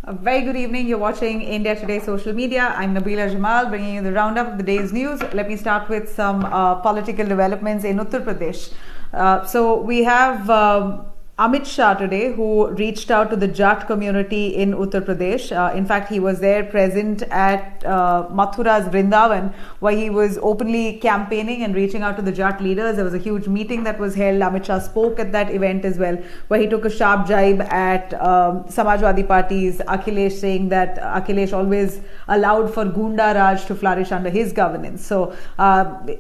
A very good evening. You're watching India Today Social Media. I'm Nabila Jamal, bringing you the roundup of the day's news. Let me start with some political developments in Uttar Pradesh. So we have Amit Shah today, who reached out to the Jat community in Uttar Pradesh. In fact, he was there present at Mathura's Vrindavan, where he was openly campaigning and reaching out to the Jat leaders. There was a huge meeting that was held. Amit Shah spoke at that event as well, where he took a sharp jibe at Samajwadi Party's Akhilesh, saying that Akhilesh always allowed for Gunda Raj to flourish under his governance. So,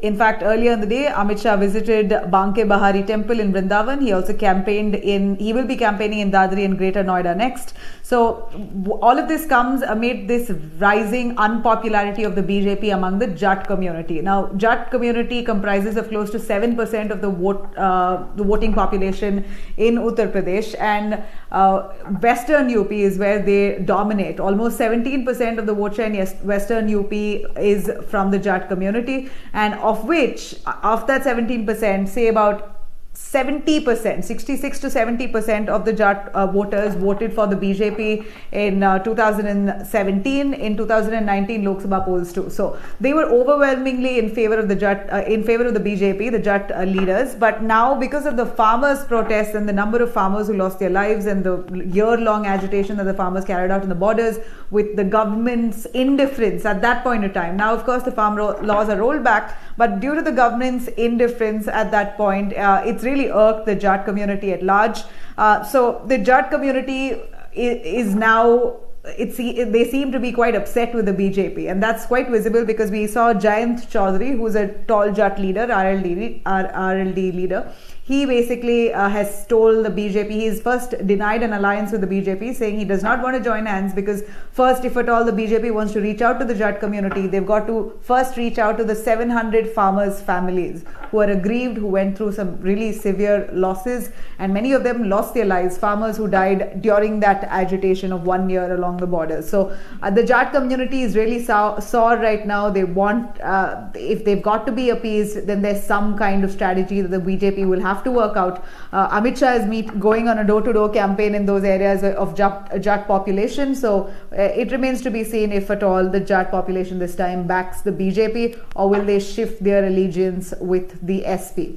in fact, earlier in the day, Amit Shah visited Banke Bahari Temple in Vrindavan. He also campaigned he will be campaigning in Dadri and Greater Noida next. So all of this comes amid this rising unpopularity of the BJP among the Jat community. Now, Jat community comprises of close to 7% of the voting population in Uttar Pradesh, and Western UP is where they dominate. Almost 17% of the vote share in Western UP is from the Jat community, and of which, of that 17%, say about 70%, 66 to 70% of the Jat voters voted for the BJP in 2017. In 2019, Lok Sabha polls too. So they were overwhelmingly in favor of the Jat, in favor of the BJP, the Jat leaders. But now, because of the farmers' protests and the number of farmers who lost their lives and the year-long agitation that the farmers carried out in the borders, with the government's indifference at that point in time. Now, of course, the farm laws are rolled back, but due to the government's indifference at that point, it's really irked the Jat community at large. So the Jat community is now, they seem to be quite upset with the BJP, and that's quite visible because we saw Jayant Chaudhary, who's a tall Jat leader, RLD leader. He basically has told the BJP, he's first denied an alliance with the BJP, saying he does not want to join hands because first, if at all the BJP wants to reach out to the Jat community, they've got to first reach out to the 700 farmers' families who are aggrieved, who went through some really severe losses, and many of them lost their lives, farmers who died during that agitation of 1 year along the border. So the Jat community is really sore right now. They want, if they've got to be appeased, then there's some kind of strategy that the BJP will have to work out. Amit Shah is going on a door-to-door campaign in those areas of Jat population. So it remains to be seen if at all the Jat population this time backs the BJP, or will they shift their allegiance with the SP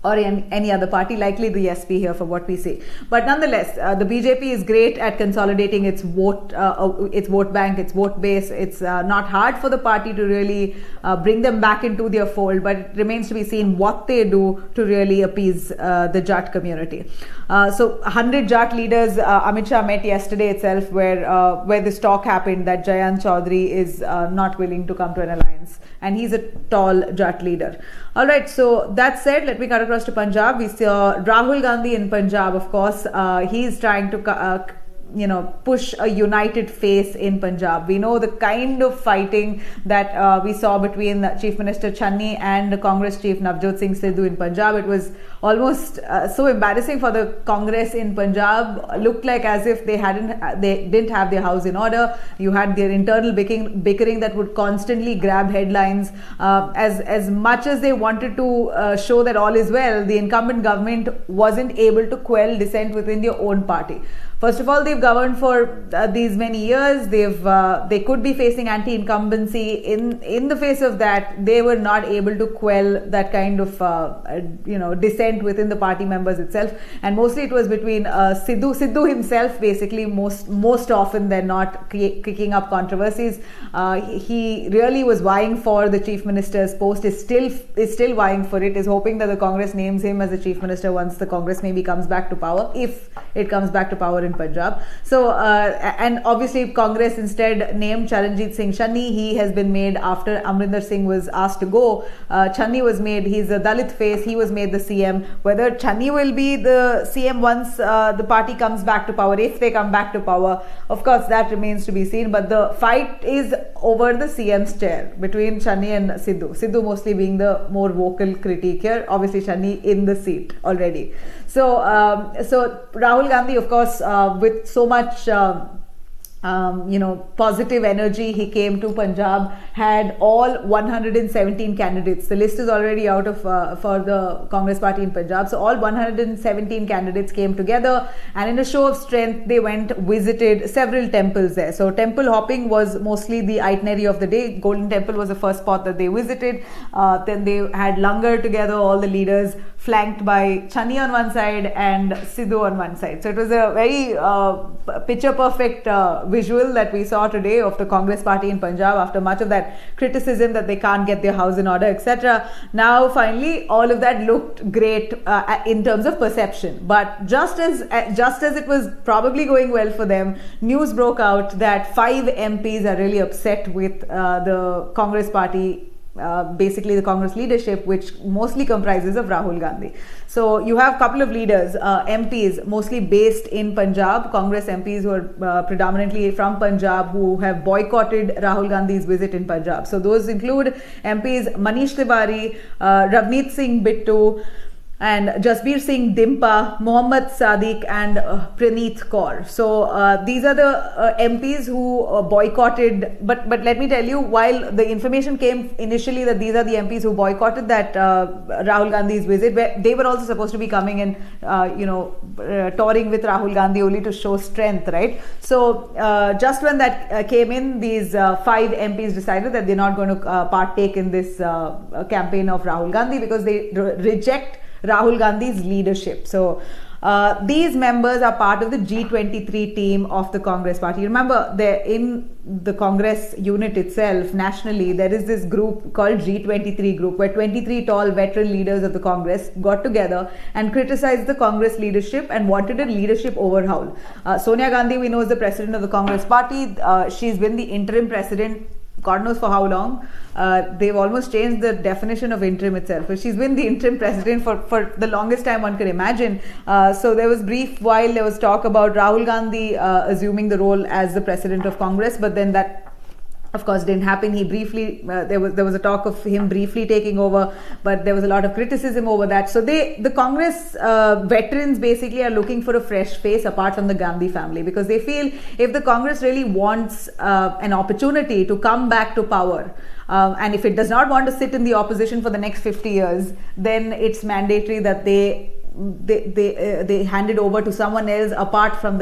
or any other party, likely the SP here for what we see. But nonetheless, the BJP is great at consolidating its vote bank, its vote base. It's not hard for the party to really bring them back into their fold, but it remains to be seen what they do to really appease the Jat community. So 100 Jat leaders, Amit Shah met yesterday itself, where this talk happened that Jayant Chaudhary is not willing to come to an alliance, and he's a tall Jat leader. All right, so that said, let me cut across to Punjab. We saw Rahul Gandhi in Punjab, of course. He's trying to push a united face in Punjab. We know the kind of fighting that we saw between Chief Minister Channi and Congress Chief Navjot Singh Sidhu in Punjab. It was almost so embarrassing for the Congress in Punjab. Looked like as if they didn't have their house in order. You had their internal bickering that would constantly grab headlines. As much as they wanted to show that all is well, the incumbent government wasn't able to quell dissent within their own party. First of all, they've governed for these many years. They could be facing anti-incumbency. In the face of that, they were not able to quell that kind of dissent within the party members itself. And mostly it was between Sidhu himself, basically most often than not kicking up controversies. He really was vying for the chief minister's post. Is still vying for it. Is hoping that the Congress names him as the chief minister once the Congress maybe comes back to power, if it comes back to power in Punjab. So, and obviously Congress instead named Charanjit Singh Channi. He has been made after Amrinder Singh was asked to go. Channi was made, he's a Dalit face, he was made the CM. Whether Channi will be the CM once the party comes back to power, if they come back to power, of course that remains to be seen. But the fight is over the CM's chair between Channi and Sidhu. Sidhu mostly being the more vocal critique here. Obviously Channi in the seat already. So Rahul Gandhi, of course, with so much positive energy. He came to Punjab, had all 117 candidates. The list is already out of for the Congress party in Punjab. So all 117 candidates came together, and in a show of strength, they visited several temples there. So temple hopping was mostly the itinerary of the day. Golden Temple was the first spot that they visited. Then they had langar together, all the leaders, flanked by Channi on one side and Sidhu on one side. So it was a very picture perfect visual that we saw today of the Congress party in Punjab after much of that criticism that they can't get their house in order, etc. Now finally all of that looked great in terms of perception. But just as it was probably going well for them, news broke out that 5 MPs are really upset with the Congress party, basically the Congress leadership, which mostly comprises of Rahul Gandhi. So you have a couple of leaders, MPs, mostly based in Punjab, Congress MPs who are predominantly from Punjab, who have boycotted Rahul Gandhi's visit in Punjab. So those include MPs Manish Tiwari, Ravneet Singh Bittu, and Jasbir Singh Dimpa, Mohammad Sadiq, and Praneeth Kaur. So these are the MPs who boycotted. But let me tell you, while the information came initially that these are the MPs who boycotted that Rahul Gandhi's visit, where they were also supposed to be coming and touring with Rahul Gandhi only to show strength, right? So just when that came in, these 5 MPs decided that they're not going to partake in this campaign of Rahul Gandhi because they reject Rahul Gandhi's leadership. So these members are part of the G23 team of the Congress party. Remember, in the Congress unit itself, nationally, there is this group called G23 group, where 23 tall veteran leaders of the Congress got together and criticized the Congress leadership and wanted a leadership overhaul. Sonia Gandhi, we know, is the president of the Congress party. She's been the interim president God knows for how long. They've almost changed the definition of interim itself. She's been the interim president for the longest time one could imagine. So there was while there was talk about Rahul Gandhi assuming the role as the president of Congress, but then that of course didn't happen. He briefly there was a talk of him briefly taking over, but there was a lot of criticism over that. So the Congress veterans basically are looking for a fresh face apart from the Gandhi family, because they feel if the Congress really wants an opportunity to come back to power, and if it does not want to sit in the opposition for the next 50 years, then it's mandatory that they hand it over to someone else apart from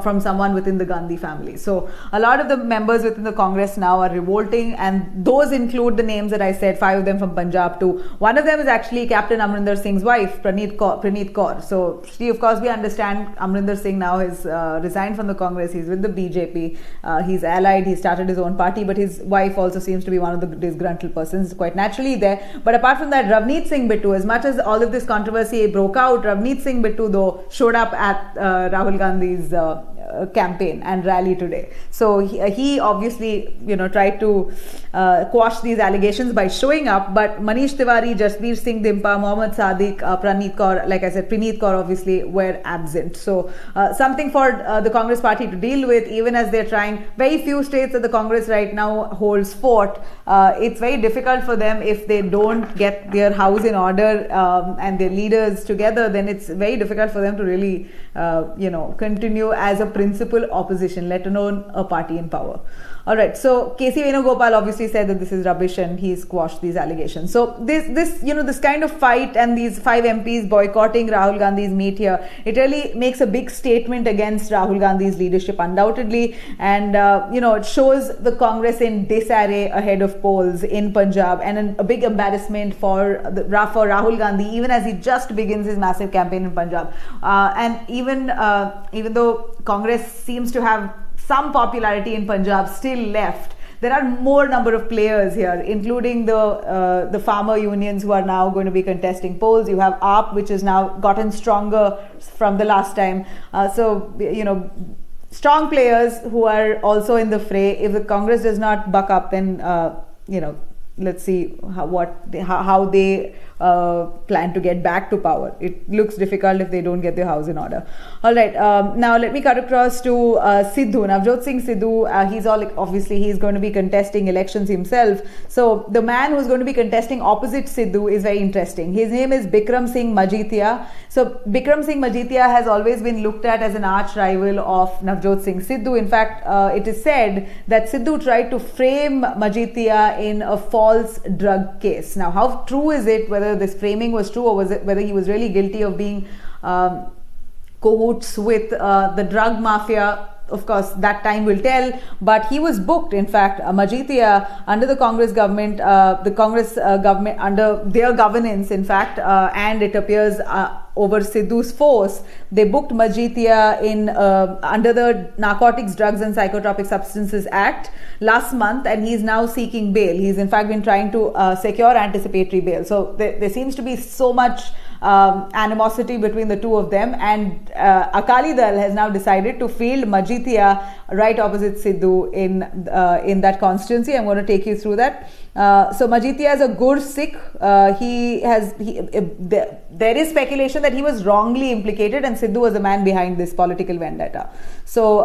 from someone within the Gandhi family. So a lot of the members within the Congress now are revolting, and those include the names that I said, 5 of them from Punjab too. One of them is actually Captain Amrinder Singh's wife, Praneeth Kaur. So she, of course, we understand Amrinder Singh now has resigned from the Congress. He's with the BJP. He's allied. He started his own party, but his wife also seems to be one of the disgruntled persons quite naturally there. But apart from that, Ravneet Singh Bittu, as much as all of this controversy broke out, Ravneet Singh Bittu though showed up at Rahul Gandhi's campaign and rally today. So he obviously tried to quash these allegations by showing up, but Manish Tiwari, Jasbir Singh Dimpa, Mohammad Sadiq, Praneeth Kaur, like I said, Praneeth Kaur obviously were absent. So something for the Congress party to deal with, even as they're trying. Very few states that the Congress right now holds fort. It's very difficult for them if they don't get their house in order and their leaders together. Then it's very difficult for them to really continue as a principal opposition, let alone a party in power. All right, so K.C. Venugopal obviously said that this is rubbish and he's quashed these allegations. So this kind of fight and these 5 MPs boycotting Rahul Gandhi's meet here, it really makes a big statement against Rahul Gandhi's leadership undoubtedly, and it shows the Congress in disarray ahead of polls in Punjab, and a big embarrassment for Rahul Gandhi, even as he just begins his massive campaign in Punjab. And even though Congress seems to have some popularity in Punjab still left, there are more number of players here, including the farmer unions who are now going to be contesting polls. You have AAP, which has now gotten stronger from the last time. Strong players who are also in the fray. If the Congress does not buck up, then let's see how they plan to get back to power. It looks difficult if they don't get their house in order. All right, now let me cut across to Sidhu. Navjot Singh Sidhu, obviously he's going to be contesting elections himself. So the man who's going to be contesting opposite Sidhu is very interesting. His name is Bikram Singh Majitya. So Bikram Singh Majitya has always been looked at as an arch rival of Navjot Singh Sidhu. In fact, it is said that Sidhu tried to frame Majitya in a false drug case. Now, how true is it, whether this framing was true or whether he was really guilty of being cahoots with the drug mafia? Of course, that time will tell, but he was booked. In fact, Majitya, under the Congress government, government under their governance, in fact, and it appears over Sidhu's force, they booked Majitya in under the Narcotics, Drugs and Psychotropic Substances Act last month, and he's now seeking bail. He's in fact been trying to secure anticipatory bail. So there seems to be so much animosity between the two of them, and Akali Dal has now decided to field Majitya right opposite Sidhu in that constituency. I'm going to take you through that. So Majitya is a Gur Sikh. There is speculation that he was wrongly implicated and Sidhu was the man behind this political vendetta. So,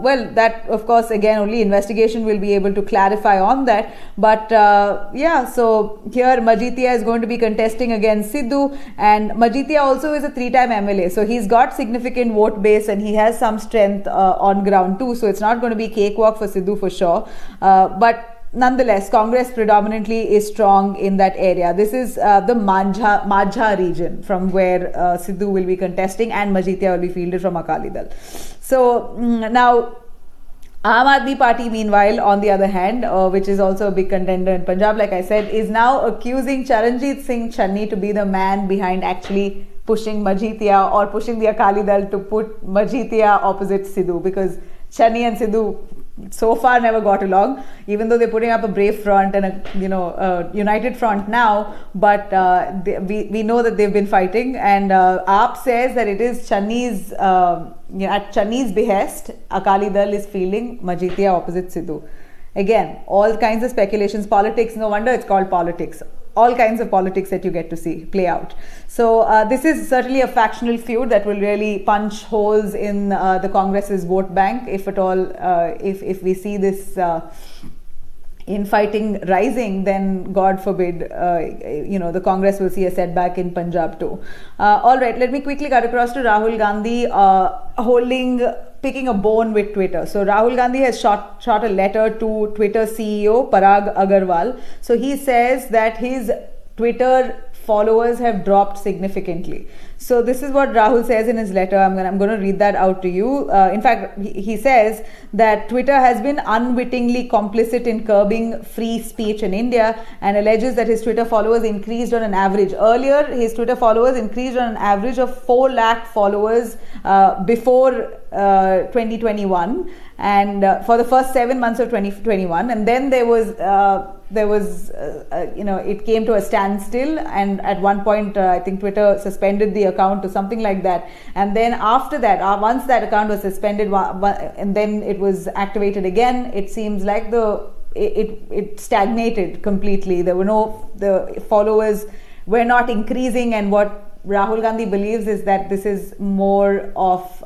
well, that of course again only investigation will be able to clarify on that. But yeah, so here Majitya is going to be contesting against Sidhu, and Majitya also is a 3-time MLA. So he's got significant vote base and he has some strength on ground too. So it's not going to be cakewalk for Sidhu for sure. But nonetheless, Congress predominantly is strong in that area. This is the Majha region from where Sidhu will be contesting, and Majitya will be fielded from Akali Dal. So now Aam Aadmi Party, meanwhile, on the other hand, which is also a big contender in Punjab, like I said, is now accusing Charanjit Singh Channi to be the man behind actually pushing Majitya or pushing the Akali Dal to put Majitya opposite Sidhu, because Channi and Sidhu so far never got along, even though they're putting up a brave front and a united front now. But we know that they've been fighting, and AAP says that it is Channi's at Channi's behest, Akali Dal is fielding Majitya opposite Sidhu. Again, all kinds of speculations, politics. No wonder it's called politics. All kinds of politics that you get to see play out. So this is certainly a factional feud that will really punch holes in the Congress's vote bank, if at all. If we see this infighting rising, then God forbid, the Congress will see a setback in Punjab too. All right, let me quickly cut across to Rahul Gandhi picking a bone with Twitter. So Rahul Gandhi has shot a letter to Twitter CEO Parag Agarwal. So he says that his Twitter followers have dropped significantly. So this is what Rahul says in his letter. I'm going to read that out to you. In fact, he says that Twitter has been unwittingly complicit in curbing free speech in India, and alleges that his Twitter followers increased on an average. Earlier, his Twitter followers increased on an average of 4 lakh followers before 2021, and for the first 7 months of 2021, and then it came to a standstill, and at one point I think Twitter suspended the account or something like that, and then after that, once that account was suspended and then it was activated again, it seems like it stagnated completely. The followers were not increasing, and what Rahul Gandhi believes is that this is more of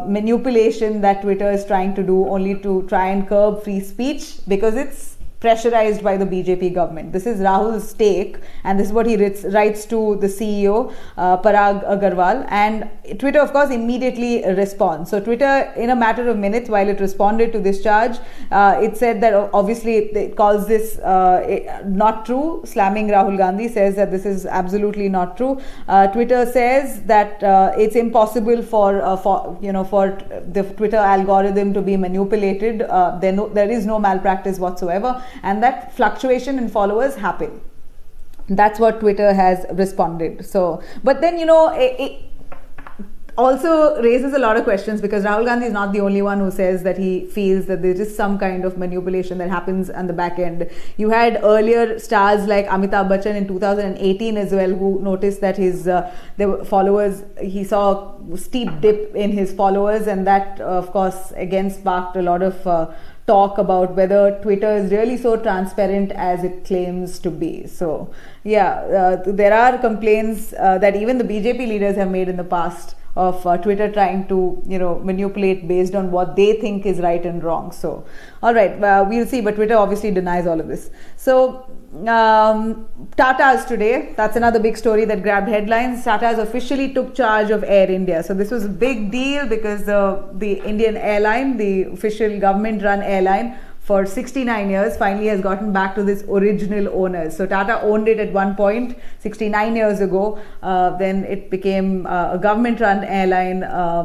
manipulation that Twitter is trying to do, only to try and curb free speech, because it's pressurized by the BJP government. This is Rahul's take, and this is what he writes to the CEO Parag Agarwal, and Twitter of course immediately responds. So Twitter, in a matter of minutes, while it responded to this charge, it said that obviously it calls this not true, slamming Rahul Gandhi, says that this is absolutely not true. Twitter says that it's impossible for the Twitter algorithm to be manipulated. There is no malpractice whatsoever, and that fluctuation in followers happen. That's what Twitter has responded. So, but then also raises a lot of questions, because Rahul Gandhi is not the only one who says that he feels that there is some kind of manipulation that happens on the back end. You had earlier stars like Amitabh Bachchan in 2018 as well, who noticed that his followers, he saw a steep dip in his followers, and that of course again sparked a lot of talk about whether Twitter is really so transparent as it claims to be. So yeah, there are complaints that even the BJP leaders have made in the past of Twitter trying to, manipulate based on what they think is right and wrong. So, all right, we'll see. But Twitter obviously denies all of this. So, Tata's today, that's another big story that grabbed headlines. Tata's officially took charge of Air India. So this was a big deal because the Indian airline, the official government-run airline, for 69 years finally has gotten back to this original owners. So Tata owned it at one point 69 years ago. Then it became a government-run airline.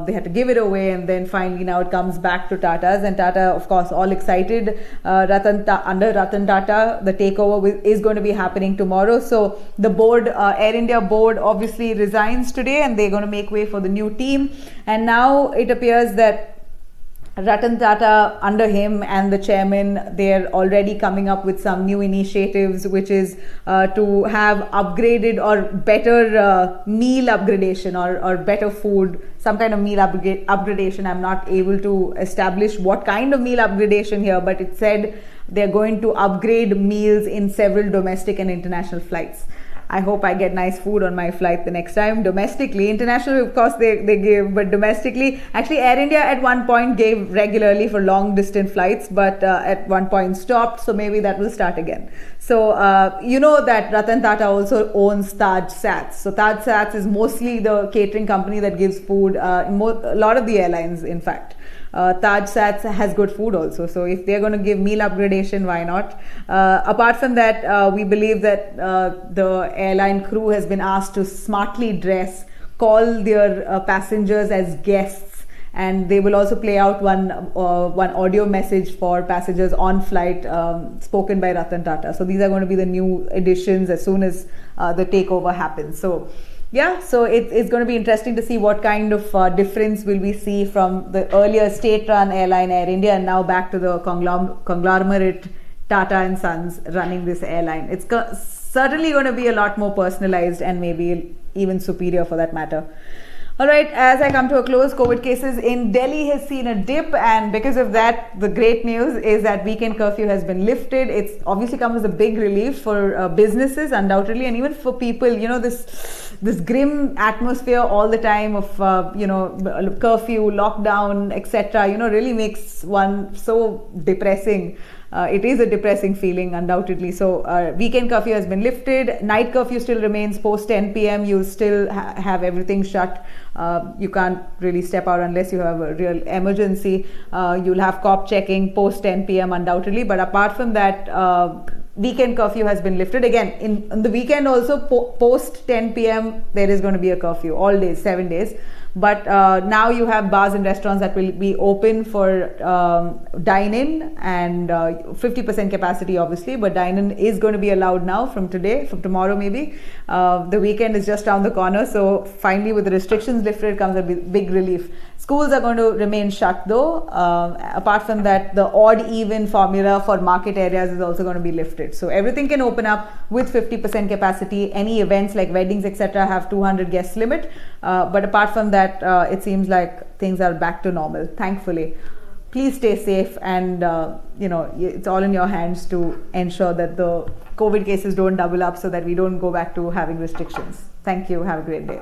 They had to give it away, and then finally now it comes back to Tata's. And Tata, of course, all excited. Under Ratan Tata, the takeover is going to be happening tomorrow. So the board, Air India board, obviously resigns today, and they're going to make way for the new team. And now it appears that Ratan Tata, under him and the chairman, they're already coming up with some new initiatives, which is to have upgraded or better meal upgradation or better food, some kind of meal upgradation. I'm not able to establish what kind of meal upgradation here, but it said they're going to upgrade meals in several domestic and international flights. I hope I get nice food on my flight the next time. Domestically, international, of course, they give, but domestically, actually, Air India at one point gave regularly for long distance flights, but at one point stopped. So maybe that will start again. So you know that Ratan Tata also owns Taj Sats. So Taj Sats is mostly the catering company that gives food. A lot of the airlines, in fact. Taj Sats has good food also, so if they're going to give meal upgradation, why not? Apart from that, we believe that the airline crew has been asked to smartly dress, call their passengers as guests, and they will also play out one audio message for passengers on flight, spoken by Ratan Tata. So these are going to be the new additions as soon as the takeover happens. So yeah, so it's going to be interesting to see what kind of difference will we see from the earlier state-run airline Air India and now back to the conglomerate Tata and Sons running this airline. It's certainly going to be a lot more personalized and maybe even superior for that matter. All right, as I come to a close, COVID cases in Delhi has seen a dip, and because of that, the great news is that weekend curfew has been lifted. It's obviously come as a big relief for businesses, undoubtedly, and even for people. This grim atmosphere all the time of curfew, lockdown, etc. Really makes one so depressing. It is a depressing feeling, undoubtedly. So weekend curfew has been lifted. Night curfew still remains post 10 p.m. You still have everything shut. You can't really step out unless you have a real emergency. You'll have cop checking post 10 p.m. undoubtedly. But apart from that, weekend curfew has been lifted. Again, in the weekend also, post 10 p.m. there is going to be a curfew all days, 7 days. But now you have bars and restaurants that will be open for dine-in and 50% capacity, obviously. But dine-in is going to be allowed now from tomorrow maybe. The weekend is just around the corner. So finally, with the restrictions lifted, comes a big relief. Schools are going to remain shut though. Apart from that, the odd-even formula for market areas is also going to be lifted. So everything can open up with 50% capacity. Any events like weddings, etc. have 200 guest limit. But apart from that, it seems like things are back to normal, thankfully. Please stay safe, and it's all in your hands to ensure that the COVID cases don't double up so that we don't go back to having restrictions. Thank you. Have a great day.